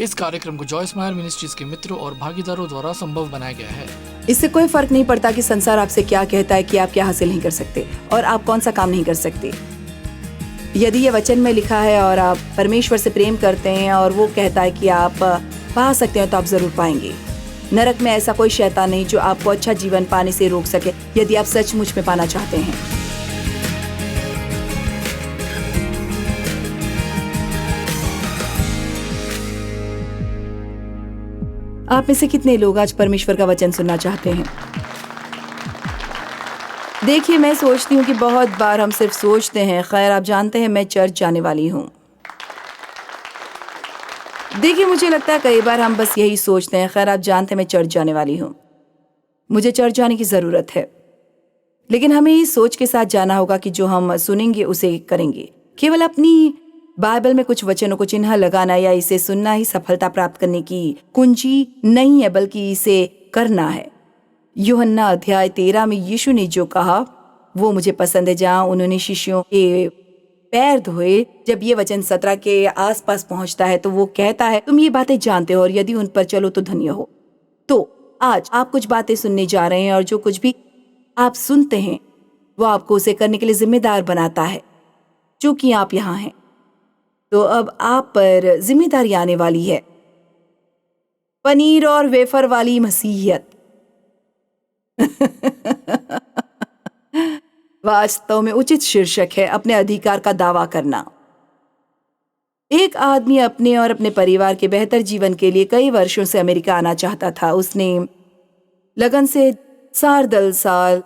इस कार्यक्रम को जॉय स्माइल मिनिस्ट्रीज के मित्रों और भागीदारों द्वारा संभव बनाया गया है। इससे कोई फर्क नहीं पड़ता कि संसार आपसे क्या कहता है कि आप क्या हासिल नहीं कर सकते और आप कौन सा काम नहीं कर सकते। यदि ये वचन में लिखा है और आप परमेश्वर से प्रेम करते हैं और वो कहता है कि आप पा सकते हैं तो आप जरूर पाएंगे। नरक में ऐसा कोई शैतान नहीं जो आपको अच्छा जीवन पाने से रोक सके यदि आप सचमुच में पाना चाहते हैं। आप में से कितने लोग आज परमेश्वर का वचन सुनना चाहते हैं? देखिए, मैं सोचती हूँ कि बहुत बार हम सिर्फ सोचते हैं, खैर आप जानते हैं मैं चर्च जाने वाली हूँ। देखिए, मुझे लगता है कई बार हम बस यही सोचते हैं, खैर आप जानते हैं मैं चर्च जाने वाली हूँ, मुझे चर्च जाने की जरूरत है। लेकिन हमें इस सोच के साथ जाना होगा कि जो हम सुनेंगे उसे करेंगे। केवल अपनी बाइबल में कुछ वचनों को चिन्ह लगाना या इसे सुनना ही सफलता प्राप्त करने की कुंजी नहीं है, बल्कि इसे करना है। यूहन्ना अध्याय 13 में यीशु ने जो कहा वो मुझे पसंद है, जहाँ उन्होंने शिष्यों के पैर धोए। जब ये वचन 17 के आसपास पहुंचता है तो वो कहता है, तुम ये बातें जानते हो और यदि उन पर चलो तो धन्य हो। तो आज आप कुछ बातें सुनने जा रहे हैं और जो कुछ भी आप सुनते हैं वो आपको उसे करने के लिए जिम्मेदार बनाता है। चूंकि आप यहाँ हैं तो अब आप पर जिम्मेदारी आने वाली है। पनीर और वेफर वाली मसीहियत। वास्तव में उचित शीर्षक है अपने अधिकार का दावा करना। एक आदमी अपने और अपने परिवार के बेहतर जीवन के लिए कई वर्षों से अमेरिका आना चाहता था। उसने लगन से साल दर साल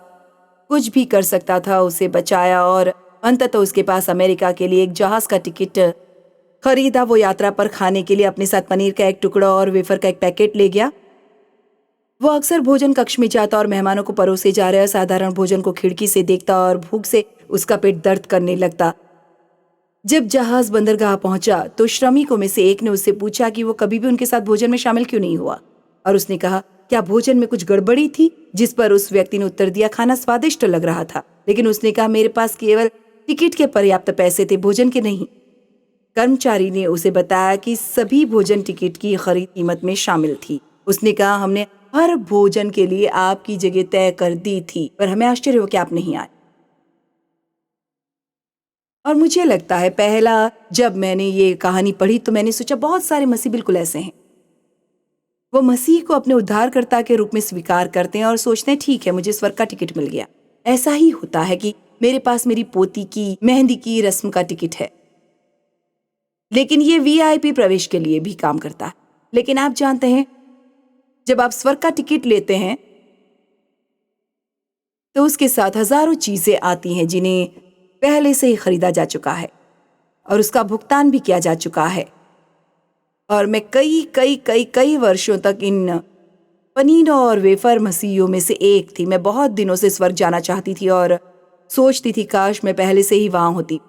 कुछ भी कर सकता था, उसे बचाया और अंततः उसके पास अमेरिका के लिए एक जहाज का टिकट खरीदा। वो यात्रा पर खाने के लिए अपने साथ पनीर का एक टुकड़ा और वेफर का एक पैकेट ले गया। वो अक्सर भोजन कक्ष में जाता और मेहमानों को परोसे जा रहे साधारण भोजन को खिड़की से देखता और भूख से उसका पेट दर्द करने लगता। जब जहाज बंदरगाह पहुंचा तो श्रमिकों में से एक ने उससे पूछा कि वो कभी भी उनके साथ भोजन में शामिल क्यों नहीं हुआ, और उसने कहा क्या भोजन में कुछ गड़बड़ी थी। जिस पर उस व्यक्ति ने उत्तर दिया, खाना स्वादिष्ट लग रहा था, लेकिन उसने कहा मेरे पास केवल टिकट के पर्याप्त पैसे थे, भोजन के नहीं। कर्मचारी ने उसे बताया कि सभी भोजन टिकट की खरीद कीमत में शामिल थी। उसने कहा हमने हर भोजन के लिए आपकी जगह तय कर दी थी, पर हमें आश्चर्य हो कि आप नहीं आए। और मुझे लगता है पहला जब मैंने ये कहानी पढ़ी तो मैंने सोचा बहुत सारे मसीह बिल्कुल ऐसे हैं। वो मसीह को अपने उद्धारकर्ता के रूप में स्वीकार करते हैं और सोचते हैं ठीक है मुझे स्वर्ग का टिकट मिल गया। ऐसा ही होता है कि मेरे पास मेरी पोती की मेहंदी की रस्म का टिकट है, लेकिन ये वीआईपी प्रवेश के लिए भी काम करता है। लेकिन आप जानते हैं जब आप स्वर्ग का टिकट लेते हैं तो उसके साथ हजारों चीजें आती हैं जिन्हें पहले से ही खरीदा जा चुका है और उसका भुगतान भी किया जा चुका है। और मैं कई वर्षों तक इन पनीर और वेफर मसीहियों में से एक थी। मैं बहुत दिनों से स्वर्ग जाना चाहती थी और सोचती थी काश मैं पहले से ही वहां होती,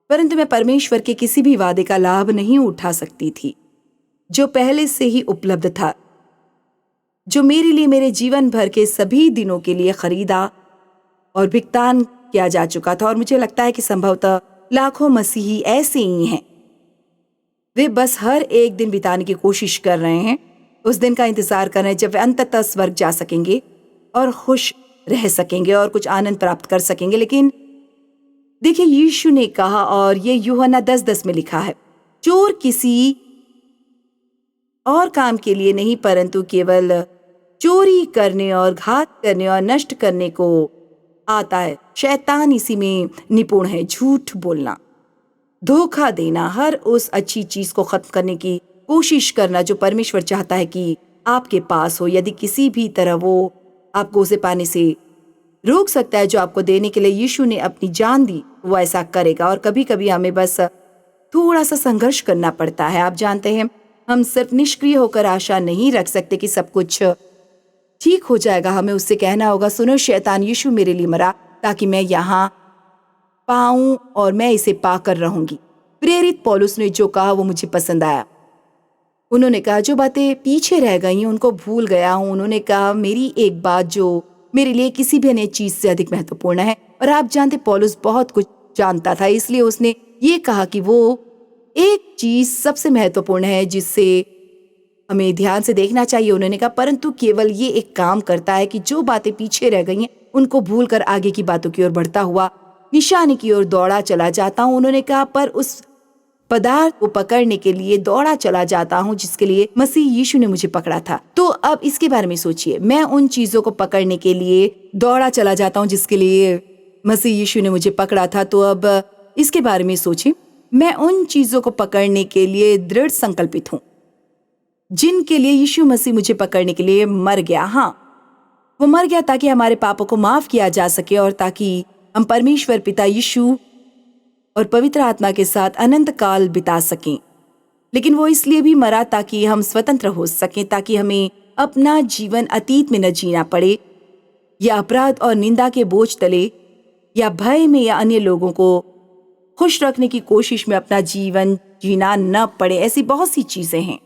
परंतु मैं परमेश्वर के किसी भी वादे का लाभ नहीं उठा सकती थी जो पहले से ही उपलब्ध था, जो मेरे लिए मेरे जीवन भर के सभी दिनों के लिए खरीदा और भुगतान किया जा चुका था। और मुझे लगता है कि संभवतः लाखों मसीही ऐसे ही हैं। वे बस हर एक दिन बिताने की कोशिश कर रहे हैं, उस दिन का इंतजार कर रहे हैं जब वे अंततः स्वर्ग जा सकेंगे और खुश रह सकेंगे और कुछ आनंद प्राप्त कर सकेंगे। लेकिन देखिए, यीशु ने कहा, और ये यूहन्ना 10:10 में लिखा है, चोर किसी और काम के लिए नहीं परंतु केवल चोरी करने और घात करने और नष्ट करने को आता है। शैतान इसी में निपुण है, झूठ बोलना, धोखा देना, हर उस अच्छी चीज को खत्म करने की कोशिश करना जो परमेश्वर चाहता है कि आपके पास हो। यदि किसी भी तरह वो आपको उसे पाने से रोक सकता है जो आपको देने के लिए यीशु ने अपनी जान दी, वो ऐसा करेगा। और कभी कभी हमें बस थोड़ा सा संघर्ष करना पड़ता है। आप जानते हैं हम सिर्फ निष्क्रिय होकर आशा नहीं रख सकते कि सब कुछ ठीक हो जाएगा। हमें उससे कहना होगा, सुनो शैतान, यीशु मेरे लिए मरा ताकि मैं यहाँ पाऊं और मैं इसे पाकर रहूंगी। प्रेरित पौलुस ने जो कहा वो मुझे पसंद आया। उन्होंने कहा जो बातें पीछे रह गई उनको भूल गया हूं। उन्होंने कहा मेरी एक बात जो मेरे लिए किसी भी अन्य चीज से अधिक महत्वपूर्ण है। और आप जानते पौलुस बहुत कुछ जानता था, इसलिए उसने ये कहा कि वो एक चीज सबसे महत्वपूर्ण है जिससे हमें ध्यान से देखना चाहिए। उन्होंने कहा परंतु केवल ये एक काम करता है कि जो बातें पीछे रह गई हैं उनको भूलकर आगे की बातों की ओर बढ़ता हुआ निशाने की ओर दौड़ा चला जाता हूँ। उन्होंने कहा पर उस पदार्थ को पकड़ने के लिए दौड़ा चला जाता हूँ जिसके लिए मसीह यीशु ने मुझे पकड़ा था। तो अब इसके बारे में सोचिए, मैं उन चीजों को पकड़ने के लिए दौड़ा चला जाता हूँ जिसके लिए मसीह यीशु ने मुझे पकड़ा था। तो अब इसके बारे में सोचिए, मैं उन चीजों को पकड़ने के लिए दृढ़ संकल्पित हूँ जिनके लिए यीशु मसीह मुझे पकड़ने के लिए मर गया। हाँ, वो मर गया ताकि हमारे पापों को माफ किया जा सके और ताकि हम परमेश्वर पिता यीशु और पवित्र आत्मा के साथ अनंत काल बिता सकें। लेकिन वो इसलिए भी मरा ताकि हम स्वतंत्र हो सकें, ताकि हमें अपना जीवन अतीत में न जीना पड़े या अपराध और निंदा के बोझ तले या भय में या अन्य लोगों को खुश रखने की कोशिश में अपना जीवन जीना न पड़े। ऐसी बहुत सी चीजें हैं,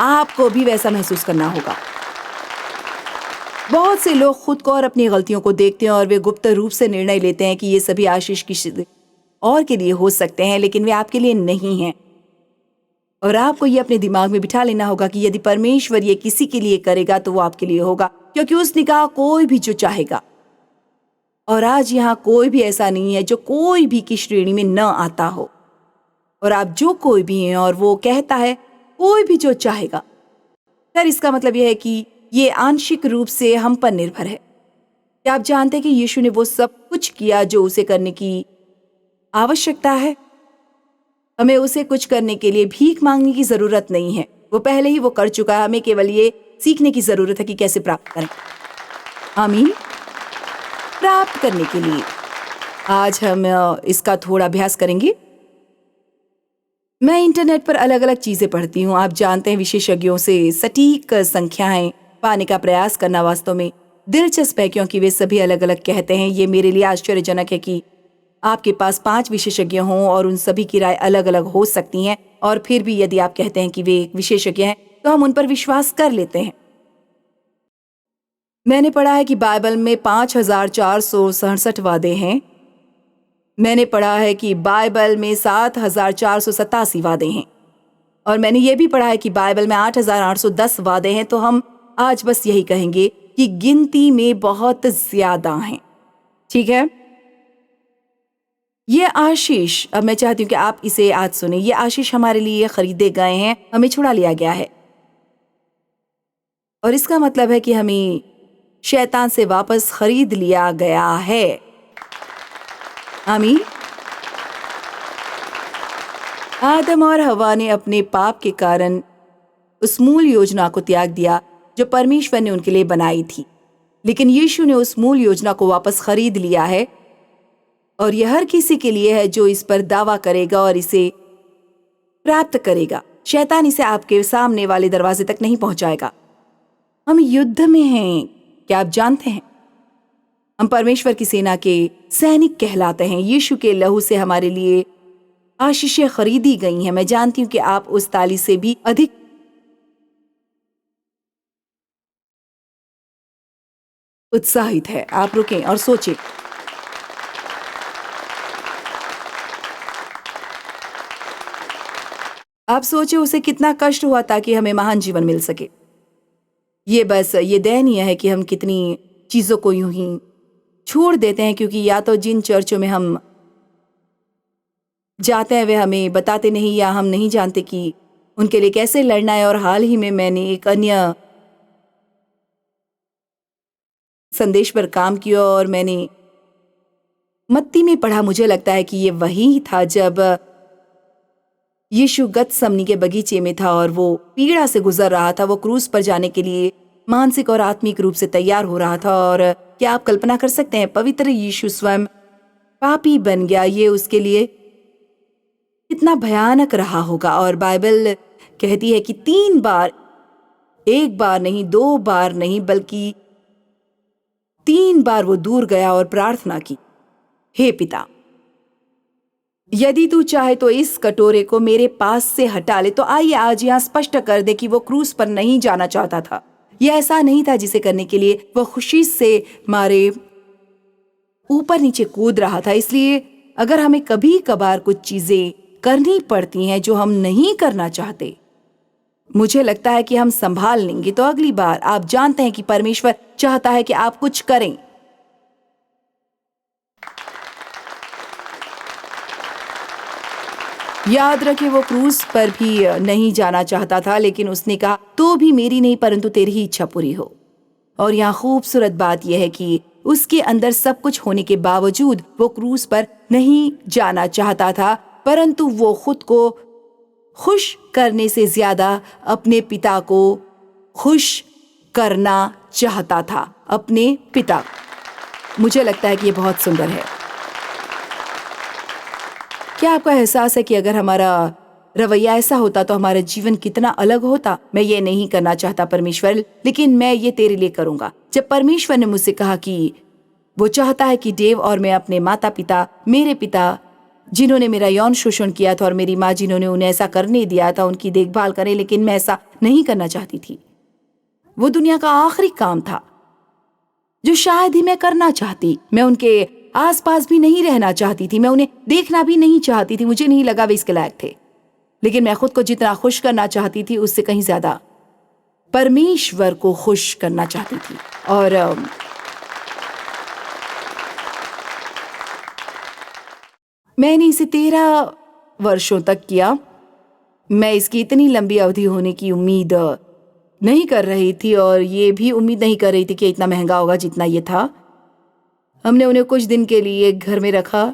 आपको भी वैसा महसूस करना होगा। बहुत से लोग खुद को और अपनी गलतियों को देखते हैं और वे गुप्त रूप से निर्णय लेते हैं कि ये सभी आशीष किसी और के लिए हो सकते हैं, लेकिन वे आपके लिए नहीं हैं। और आपको ये अपने दिमाग में बिठा लेना होगा कि यदि परमेश्वर ये किसी के लिए करेगा तो वो आपके लिए होगा, क्योंकि उसने कहा कोई भी जो चाहेगा। और आज यहाँ कोई भी ऐसा नहीं है जो कोई भी की श्रेणी में न आता हो। और आप जो कोई भी हैं और वो कहता है कोई भी जो चाहेगा, फिर इसका मतलब यह है कि ये आंशिक रूप से हम पर निर्भर है। क्या आप जानते हैं कि यीशु ने वो सब कुछ किया जो उसे करने की आवश्यकता है? हमें उसे कुछ करने के लिए भीख मांगने की जरूरत नहीं है, वो पहले ही वो कर चुका है। हमें केवल ये सीखने की जरूरत है कि कैसे प्राप्त करें। आमीन। प्राप्त करने के लिए आज हम इसका थोड़ा अभ्यास करेंगे। मैं इंटरनेट पर अलग अलग चीजें पढ़ती हूँ। आप जानते हैं, विशेषज्ञों से सटीक संख्याएं पाने का प्रयास करना वास्तव में दिलचस्प है, क्योंकि वे सभी अलग अलग कहते हैं। ये मेरे लिए आश्चर्यजनक है कि आपके पास 5 विशेषज्ञ हों और उन सभी की राय अलग अलग हो सकती हैं, और फिर भी यदि आप कहते हैं कि वे एक विशेषज्ञ हैं तो हम उन पर विश्वास कर लेते हैं। मैंने पढ़ा है कि बाइबल में 5467 वादे हैं। मैंने पढ़ा है कि बाइबल में 7487 वादे हैं, और मैंने ये भी पढ़ा है कि बाइबल में 8810 वादे हैं। तो हम आज बस यही कहेंगे कि गिनती में बहुत ज्यादा हैं। ठीक है, ये आशीष, अब मैं चाहती हूँ कि आप इसे आज सुने। ये आशीष हमारे लिए खरीदे गए हैं, हमें छुड़ा लिया गया है, और इसका मतलब है कि हमें शैतान से वापस खरीद लिया गया है। आमीन। आदम और हवा ने अपने पाप के कारण उस मूल योजना को त्याग दिया जो परमेश्वर ने उनके लिए बनाई थी, लेकिन यीशु ने उस मूल योजना को वापस खरीद लिया है, और यह हर किसी के लिए है जो इस पर दावा करेगा और इसे प्राप्त करेगा। शैतान इसे आपके सामने वाले दरवाजे तक नहीं पहुंचाएगा। हम युद्ध में हैं, क्या आप जानते हैं? हम परमेश्वर की सेना के सैनिक कहलाते हैं। यीशु के लहू से हमारे लिए आशीषें खरीदी गई हैं। मैं जानती हूं कि आप उस ताली से भी अधिक उत्साहित है। आप रुकें और सोचें। आप सोचें उसे कितना कष्ट हुआ ताकि हमें महान जीवन मिल सके। ये दयनीय है कि हम कितनी चीजों को यूं ही छोड़ देते हैं, क्योंकि या तो जिन चर्चों में हम जाते हैं वे हमें बताते नहीं, या हम नहीं जानते कि उनके लिए कैसे लड़ना है। और हाल ही में मैंने एक अन्य संदेश पर काम किया और मैंने मत्ती में पढ़ा, मुझे लगता है कि ये वही था जब यीशु गतसमनी के बगीचे में था और वो पीड़ा से गुजर रहा था। वो क्रूस पर जाने के लिए मानसिक और आत्मिक रूप से तैयार हो रहा था। और क्या आप कल्पना कर सकते हैं, पवित्र यीशु स्वयं पापी बन गया। ये उसके लिए कितना भयानक रहा होगा। और बाइबल कहती है कि 3 बार, 1 बार नहीं, 2 बार नहीं, बल्कि 3 बार वो दूर गया और प्रार्थना की, हे पिता, यदि तू चाहे तो इस कटोरे को मेरे पास से हटा ले। तो आइए आज यहाँ स्पष्ट कर दे कि वो क्रूस पर नहीं जाना चाहता था। यह ऐसा नहीं था जिसे करने के लिए वह खुशी से मारे ऊपर नीचे कूद रहा था। इसलिए अगर हमें कभी कभार कुछ चीजें करनी पड़ती हैं जो हम नहीं करना चाहते। मुझे लगता है कि हम संभाल लेंगे तो अगली बार आप जानते हैं कि परमेश्वर चाहता है कि आप कुछ करें। याद रखें, वो क्रूस पर भी नहीं जाना चाहता था, लेकिन उसने कहा तो भी मेरी नहीं परंतु तेरी ही इच्छा पूरी हो। और यहाँ खूबसूरत बात यह है कि उसके अंदर सब कुछ होने के बावजूद वो क्रूस पर नहीं जाना चाहता था, परंतु वो खुद को खुश करने से ज्यादा अपने पिता को खुश करना चाहता था, अपने पिता। मुझे लगता है कि ये बहुत सुंदर है। क्या आपका एहसास है कि अगर हमारा रवैया ऐसा होता तो हमारा जीवन कितना अलग होता? मैं ये नहीं करना चाहता परमेश्वर, लेकिन मैं ये तेरे लिए करूंगा। जब परमेश्वर ने मुझसे कहा कि वो चाहता है कि देव और मैं अपने माता पिता, मेरे पिता जिन्होंने मेरा यौन शोषण किया था और मेरी माँ जिन्होंने उन्हें ऐसा करने दिया था, उनकी देखभाल करें, लेकिन मैं ऐसा नहीं करना चाहती थी। वो दुनिया का आखिरी काम था जो शायद ही मैं करना चाहती। मैं उनके आसपास भी नहीं रहना चाहती थी, मैं उन्हें देखना भी नहीं चाहती थी। मुझे नहीं लगा वे इसके लायक थे, लेकिन मैं खुद को जितना खुश करना चाहती थी उससे कहीं ज्यादा परमेश्वर को खुश करना चाहती थी। और मैंने इसे 13 वर्षों तक किया। मैं इसकी इतनी लंबी अवधि होने की उम्मीद नहीं कर रही थी और ये भी उम्मीद नहीं कर रही थी कि इतना महंगा होगा जितना ये था। हमने उन्हें कुछ दिन के लिए घर में रखा,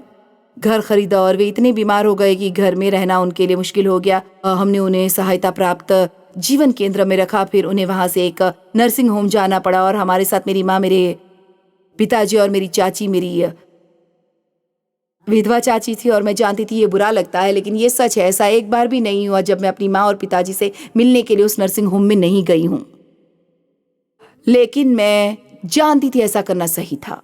घर खरीदा और वे इतने बीमार हो गए कि घर में रहना उनके लिए मुश्किल हो गया। हमने उन्हें सहायता प्राप्त जीवन केंद्र में रखा, फिर उन्हें वहां से एक नर्सिंग होम जाना पड़ा और हमारे साथ मेरी माँ, मेरे पिताजी और मेरी चाची, मेरी विधवा चाची थी। और मैं जानती थी ये बुरा लगता है, लेकिन ये सच है। ऐसा एक बार भी नहीं हुआ जब मैं अपनी माँ और पिताजी से मिलने के लिए उस नर्सिंग होम में नहीं गई हूं, लेकिन मैं जानती थी ऐसा करना सही था।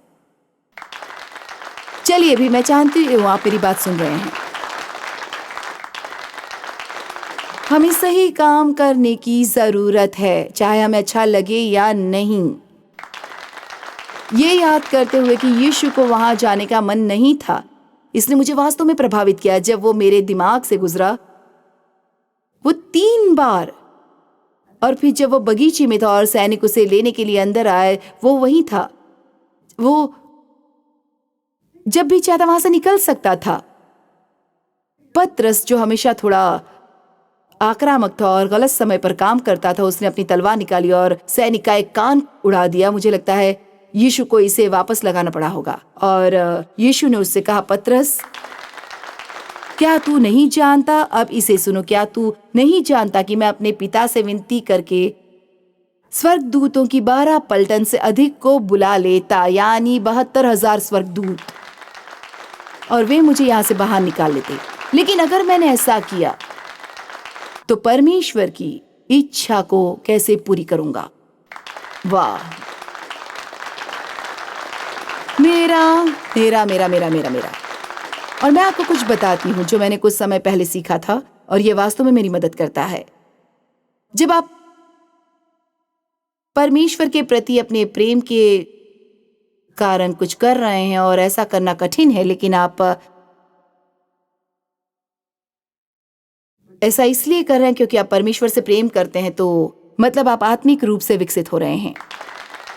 चलिए, भी मैं जानती हूँ आप मेरी बात सुन रहे हैं। हमें सही काम करने की जरूरत है, चाहे हमें अच्छा लगे या नहीं। ये याद करते हुए कि यीशु को वहां जाने का मन नहीं था, इसने मुझे वास्तव में प्रभावित किया। जब वो मेरे दिमाग से गुजरा, वो 3 बार, और फिर जब वो बगीचे में था और सैनिक उसे लेने के लिए अंदर आए, वो वही था। वो जब भी चाहता वहां से निकल सकता था। पतरस, जो हमेशा थोड़ा आक्रामक था और गलत समय पर काम करता था, उसने अपनी तलवार निकाली और सैनिक का एक कान उड़ा दिया। मुझे लगता है यीशु को इसे वापस लगाना पड़ा होगा। और यीशु ने उससे कहा, पतरस, क्या तू नहीं जानता? अब इसे सुनो, क्या तू नहीं जानता कि मैं अपने पिता से विनती करके स्वर्गदूतों की 12 पलटन से अधिक को बुला लेता, यानी 72,000 स्वर्गदूत, और वे मुझे यहां से बाहर निकाल लेते। लेकिन अगर मैंने ऐसा किया तो परमेश्वर की इच्छा को कैसे पूरी करूंगा? वाह, मेरा मेरा मेरा मेरा मेरा मेरा और मैं आपको कुछ बताती हूं जो मैंने कुछ समय पहले सीखा था, और यह वास्तव में मेरी मदद करता है। जब आप परमेश्वर के प्रति अपने प्रेम के कारण कुछ कर रहे हैं और ऐसा करना कठिन है, लेकिन आप ऐसा इसलिए कर रहे हैं क्योंकि आप परमेश्वर से प्रेम करते हैं, तो मतलब आप आत्मिक रूप से विकसित हो रहे हैं।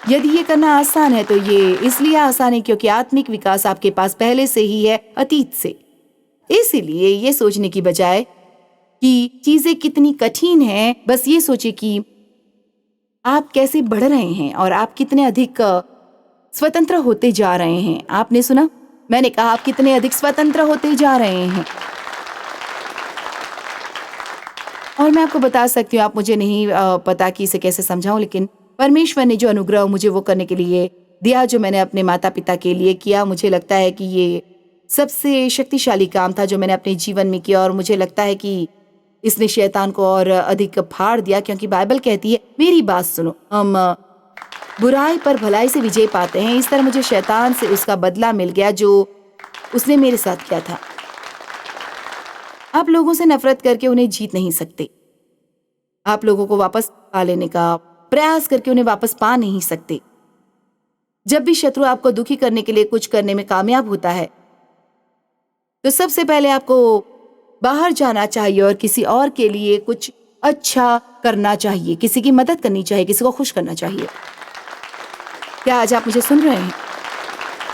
यदि ये करना आसान है तो ये इसलिए आसान है क्योंकि आत्मिक विकास आपके पास पहले से ही है, अतीत से। इसीलिए ये सोचने की बजाय कि चीजें कितनी कठिन हैं, बस ये सोचिए कि आप कैसे बढ़ रहे हैं और आप कितने अधिक स्वतंत्र होते जा रहे हैं। आपने सुना? मैंने कहा आप कितने अधिक स्वतंत्र होते जा रहे हैं। और मैं आपको बता सकती हूँ, आप मुझे नहीं पता कि इसे कैसे समझाऊं, लेकिन परमेश्वर ने जो अनुग्रह मुझे वो करने के लिए दिया जो मैंने अपने माता पिता के लिए किया, मुझे लगता है कि ये सबसे शक्तिशाली काम था जो मैंने अपने जीवन में किया। और मुझे लगता है कि इसने शैतान को और अधिक फाड़ दिया, क्योंकि बाइबल कहती है, मेरी बात सुनो, हम बुराई पर भलाई से विजय पाते हैं। इस तरह मुझे शैतान से उसका बदला मिल गया जो उसने मेरे साथ किया था। आप लोगों से नफरत करके उन्हें जीत नहीं सकते। आप लोगों को वापस पा लेने का प्रयास करके उन्हें वापस पा नहीं सकते। जब भी शत्रु आपको दुखी करने के लिए कुछ करने में कामयाब होता है, तो सबसे पहले आपको बाहर जाना चाहिए और किसी और के लिए कुछ अच्छा करना चाहिए, किसी की मदद करनी चाहिए, किसी को खुश करना चाहिए। क्या आज आप मुझे सुन रहे हैं?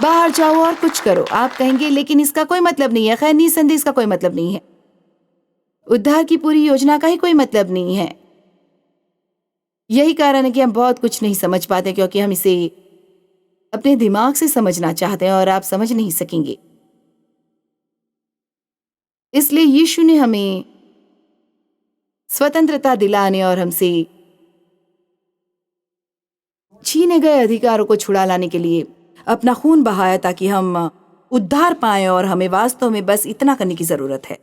बाहर जाओ और कुछ करो। आप कहेंगे लेकिन इसका कोई मतलब नहीं है। खैर, निसंदेह इसका कोई मतलब नहीं है। उद्धार की पूरी योजना का ही कोई मतलब नहीं है। यही कारण है कि हम बहुत कुछ नहीं समझ पाते, क्योंकि हम इसे अपने दिमाग से समझना चाहते हैं और आप समझ नहीं सकेंगे। इसलिए यीशु ने हमें स्वतंत्रता दिलाने और हमसे छीने गए अधिकारों को छुड़ा लाने के लिए अपना खून बहाया, ताकि हम उद्धार पाएं। और हमें वास्तव में बस इतना करने की जरूरत है।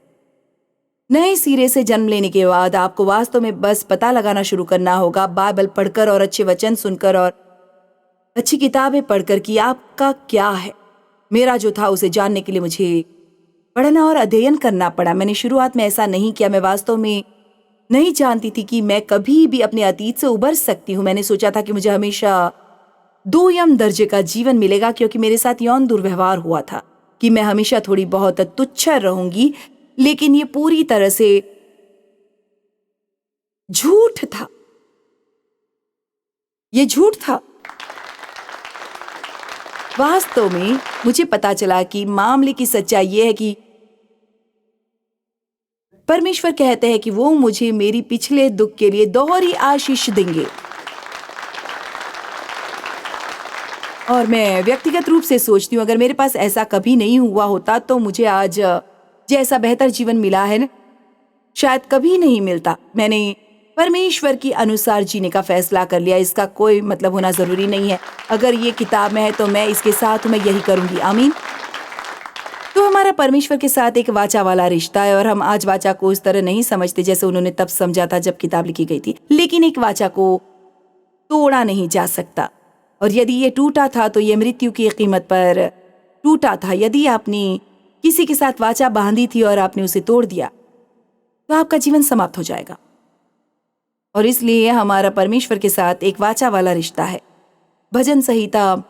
नए सिरे से जन्म लेने के बाद आपको वास्तव में बस पता लगाना शुरू करना होगा, बाइबल पढ़कर और अच्छे वचन सुनकर और अच्छी किताबें पढ़कर, कि आपका क्या है। मेरा जो था उसे जानने के लिए मुझे पढ़ना और अध्ययन करना पड़ा। मैंने शुरुआत में ऐसा नहीं किया। मैं वास्तव में नहीं जानती थी कि मैं कभी भी अपने अतीत से उबर सकती हूँ। मैंने सोचा था कि मुझे हमेशा 2 दर्जे का जीवन मिलेगा, क्योंकि मेरे साथ यौन दुर्व्यवहार हुआ था, कि मैं हमेशा थोड़ी बहुत तुच्छ रहूंगी। लेकिन ये पूरी तरह से झूठ था। ये झूठ था। वास्तव में मुझे पता चला कि मामले की सच्चाई ये है कि परमेश्वर कहते हैं कि वो मुझे मेरी पिछले दुख के लिए दोहरी आशीष देंगे। और मैं व्यक्तिगत रूप से सोचती हूँ, अगर मेरे पास ऐसा कभी नहीं हुआ होता तो मुझे आज जैसा बेहतर जीवन मिला है ना, शायद कभी नहीं मिलता। मैंने परमेश्वर की अनुसार जीने का फैसला कर लिया। इसका कोई मतलब होना जरूरी नहीं है। अगर ये किताब में है तो मैं इसके साथ मैं यही करूंगी। आमीन। तो हमारा परमेश्वर के साथ एक वाचा वाला रिश्ता है, और हम आज वाचा को इस तरह नहीं समझते जैसे उन्होंने तब समझा था जब किताब लिखी गई थी। लेकिन एक वाचा को तोड़ा नहीं जा सकता, और यदि ये टूटा था तो ये मृत्यु की कीमत पर टूटा था। यदि आपने किसी के साथ वाचा बांधी थी और आपने उसे तोड़ दिया तो आपका जीवन समाप्त हो जाएगा। और इसलिए हमारा परमेश्वर के साथ एक वाचा वाला रिश्ता है। भजन संहिता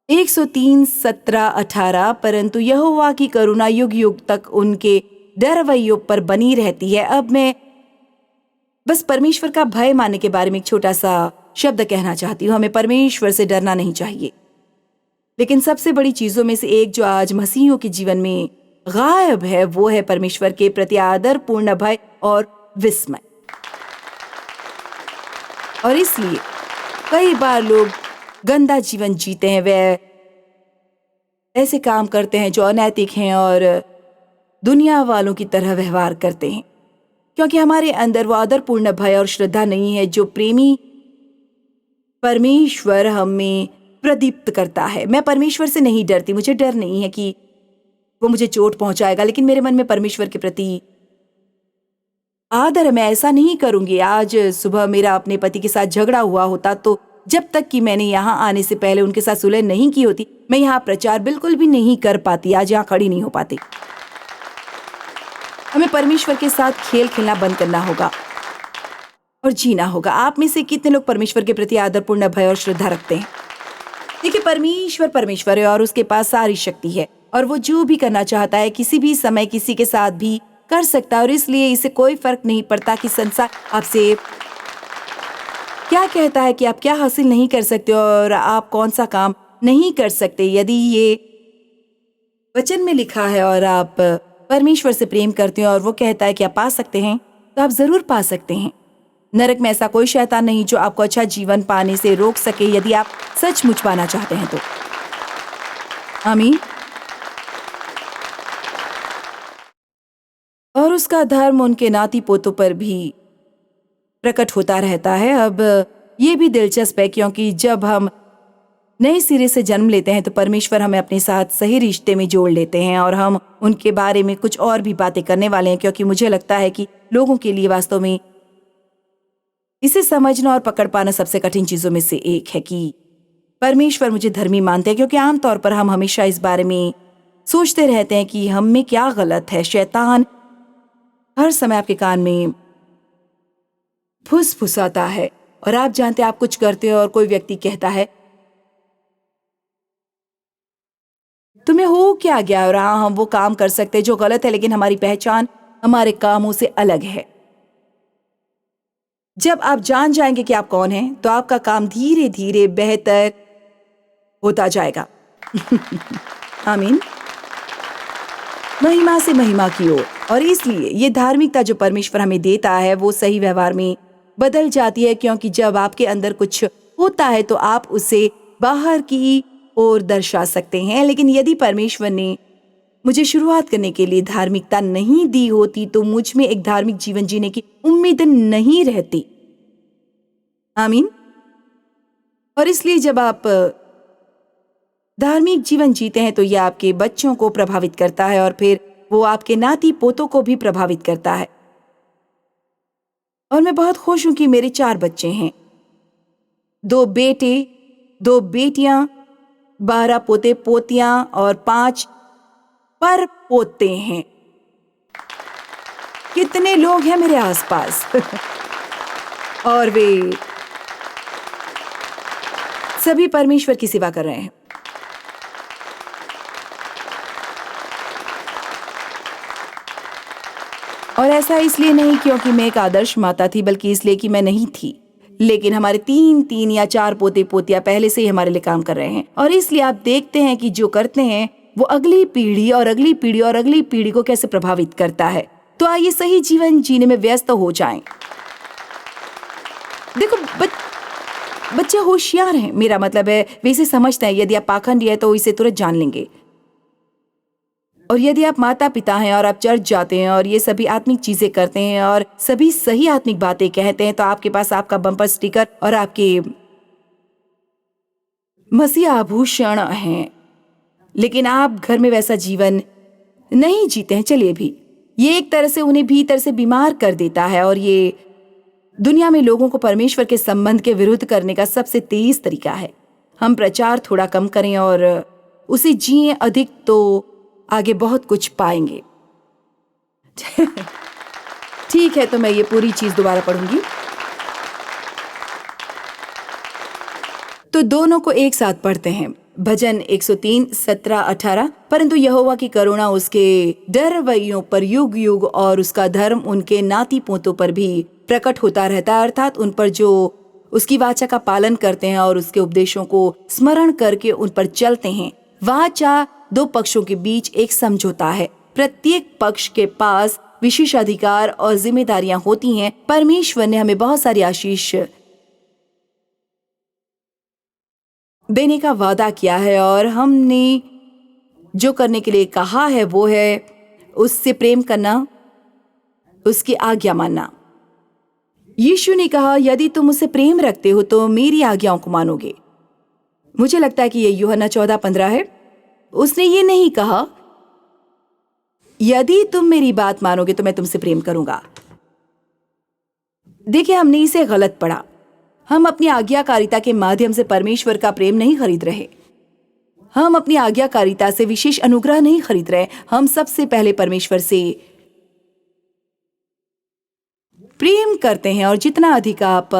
103:17-18, परंतु यहोवा की करुणा युग युग तक उनके डरवैयों पर बनी रहती है। अब मैं बस परमेश्वर का भय मानने के बारे में एक छोटा सा शब्द कहना चाहती हूँ। हमें परमेश्वर से डरना नहीं चाहिए। लेकिन सबसे बड़ी चीजों में से एक जो आज मसीहियों के जीवन में गायब है, वो है परमेश्वर के प्रति आदर पूर्ण भय और विस्मय। और इसलिए कई बार लोग गंदा जीवन जीते हैं। वे ऐसे काम करते हैं जो अनैतिक हैं और दुनिया वालों की तरह व्यवहार करते हैं, क्योंकि हमारे अंदर वो आदरपूर्ण भय और श्रद्धा नहीं है जो प्रेमी परमेश्वर हमें प्रदीप्त करता है। मैं परमेश्वर से नहीं डरती। मुझे डर नहीं है कि वो मुझे चोट पहुंचाएगा, लेकिन मेरे मन में परमेश्वर के प्रति आदर। मैं ऐसा नहीं करूंगी। आज सुबह मेरा अपने पति के साथ झगड़ा हुआ होता, तो जब तक कि मैंने यहाँ आने से पहले उनके साथ सुलह नहीं की होती, मैं यहाँ प्रचार बिल्कुल भी नहीं कर पाती, आज यहाँ खड़ी नहीं हो पाती। हमें परमेश्वर के साथ खेल खेलना बंद करना होगा और जीना होगा। आप में से कितने लोग परमेश्वर के प्रति आदरपूर्ण भय और श्रद्धा रखते हैं? देखिए, परमेश्वर है और उसके पास सारी शक्ति है, और वो जो भी करना चाहता है किसी भी समय किसी के साथ भी कर सकता है। और इसलिए इसे कोई फर्क नहीं पड़ता कि संसार आपसे क्या कहता है कि आप क्या हासिल नहीं कर सकते और आप कौन सा काम नहीं कर सकते। यदि ये वचन में लिखा है और आप परमेश्वर से प्रेम करते हैं और वो कहता है कि आप पा सकते हैं, तो आप जरूर पा सकते हैं। नरक में ऐसा कोई शैतान नहीं जो आपको अच्छा जीवन पाने से रोक सके, यदि आप सचमुच पाना चाहते हैं तो। आमीन। और उसका धर्म उनके नाती पोतों पर भी प्रकट होता रहता है। अब ये भी दिलचस्प है, क्योंकि जब हम नए सिरे से जन्म लेते हैं तो परमेश्वर हमें अपने साथ सही रिश्ते में जोड़ लेते हैं, और हम उनके बारे में कुछ और भी बातें करने वाले हैं, क्योंकि मुझे लगता है कि लोगों के लिए वास्तव में इसे समझना और पकड़ पाना सबसे कठिन चीजों में से एक है कि परमेश्वर मुझे धर्मी मानते हैं, क्योंकि आमतौर पर हम हमेशा इस बारे में सोचते रहते हैं कि हम में क्या गलत है। शैतान हर समय आपके कान में फुसफुसाता है, और आप जानते हैं आप कुछ करते हो और कोई व्यक्ति कहता है तुम्हें हो क्या गया? और हाँ, हम वो काम कर सकते हैं जो गलत है, लेकिन हमारी पहचान हमारे कामों से अलग है। जब आप जान जाएंगे कि आप कौन हैं, तो आपका काम धीरे धीरे बेहतर होता जाएगा। आमीन। महिमा से महिमा की ओर। और इसलिए ये धार्मिकता जो परमेश्वर हमें देता है वो सही व्यवहार में बदल जाती है, क्योंकि जब आपके अंदर कुछ होता है तो आप उसे बाहर की ओर दर्शा सकते हैं। लेकिन यदि परमेश्वर ने मुझे शुरुआत करने के लिए धार्मिकता नहीं दी होती तो मुझ में एक धार्मिक जीवन जीने की उम्मीद नहीं रहती। आमीन। और इसलिए जब आप धार्मिक जीवन जीते हैं तो यह आपके बच्चों को प्रभावित करता है और फिर वो आपके नाती पोतों को भी प्रभावित करता है। और मैं बहुत खुश हूं कि मेरे 4 बच्चे हैं, 2 बेटे, 2 बेटियां, 12 पोते पोतियां और 5 पर पोते हैं। कितने लोग हैं मेरे आसपास। और वे सभी परमेश्वर की सेवा कर रहे हैं। और ऐसा इसलिए नहीं क्योंकि मैं एक आदर्श माता थी, बल्कि इसलिए कि मैं नहीं थी। लेकिन हमारे 3 या 4 पोते पोतियां पहले से ही हमारे लिए काम कर रहे हैं। और इसलिए आप देखते हैं कि जो करते हैं वो अगली पीढ़ी और अगली पीढ़ी और अगली पीढ़ी को कैसे प्रभावित करता है। तो आइए सही जीवन जीने में व्यस्त हो जाएं। देखो बच्चे होशियार हैं, मेरा मतलब है वे इसे समझते हैं। यदि आप पाखंडी है तो इसे तुरंत जान लेंगे। और यदि आप माता पिता हैं और आप चर्च जाते हैं और ये सभी आत्मिक चीजें करते हैं और सभी सही आत्मिक बातें कहते हैं, तो आपके पास आपका बम्पर स्टिकर और आपके मसीह आभूषण हैं। लेकिन आप घर में वैसा जीवन नहीं जीते हैं। चलिए भी, ये एक तरह से उन्हें भीतर से बीमार कर देता है। और ये दुनिया में लोगों को परमेश्वर के संबंध के विरुद्ध करने का सबसे तेज तरीका है। हम प्रचार थोड़ा कम करें और उसे जिए अधिक, तो आगे बहुत कुछ पाएंगे। ठीक है, तो मैं ये पूरी चीज दोबारा पढ़ूंगी। तो दोनों को एक साथ पढ़ते हैं। भजन 103, 17, 18। परंतु यहोवा की करुणा उसके डरवैयों पर युग युग और उसका धर्म उनके नाती पोतों पर भी प्रकट होता रहता है, अर्थात उन पर जो उसकी वाचा का पालन करते हैं और उसके उपदेशों को स्मरण करके उन पर चलते हैं। वाचा 2 पक्षों के बीच एक समझौता है। प्रत्येक पक्ष के पास विशेष अधिकार और जिम्मेदारियां होती हैं। परमेश्वर ने हमें बहुत सारी आशीष देने का वादा किया है और हमने जो करने के लिए कहा है वो है उससे प्रेम करना, उसकी आज्ञा मानना। यीशु ने कहा, यदि तुम मुझसे प्रेम रखते हो तो मेरी आज्ञाओं को मानोगे। मुझे लगता है कि ये यूहन्ना 14:15 है। उसने ये नहीं कहा, यदि तुम मेरी बात मानोगे तो मैं तुमसे प्रेम करूंगा। देखिए, हमने इसे गलत पढ़ा। हम अपनी आज्ञाकारिता के माध्यम से परमेश्वर का प्रेम नहीं खरीद रहे। हम अपनी आज्ञाकारिता से विशेष अनुग्रह नहीं खरीद रहे। हम सबसे पहले परमेश्वर से प्रेम करते हैं। और जितना अधिक आप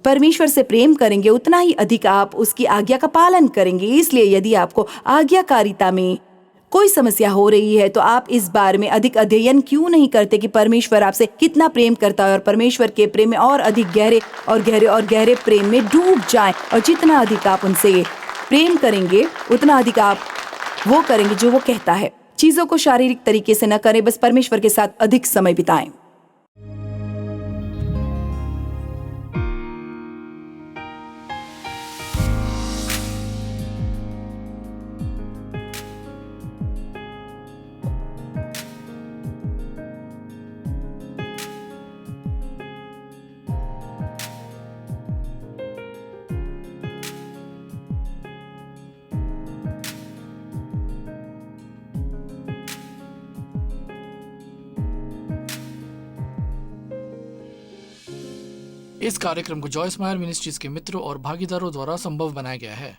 परमेश्वर से प्रेम करेंगे उतना ही अधिक आप उसकी आज्ञा का पालन करेंगे। इसलिए यदि आपको आज्ञाकारिता में कोई समस्या हो रही है तो आप इस बारे में अधिक अध्ययन क्यों नहीं करते कि परमेश्वर आपसे कितना प्रेम करता है और परमेश्वर के प्रेम में और अधिक गहरे और गहरे और गहरे प्रेम में डूब जाएं। और जितना अधिक आप उनसे प्रेम करेंगे उतना अधिक आप वो करेंगे जो वो कहता है। चीजों को शारीरिक तरीके से न करें, बस परमेश्वर के साथ अधिक समय बिताएं। इस कार्यक्रम को जॉयस मायर मिनिस्ट्रीज के मित्रों और भागीदारों द्वारा संभव बनाया गया है।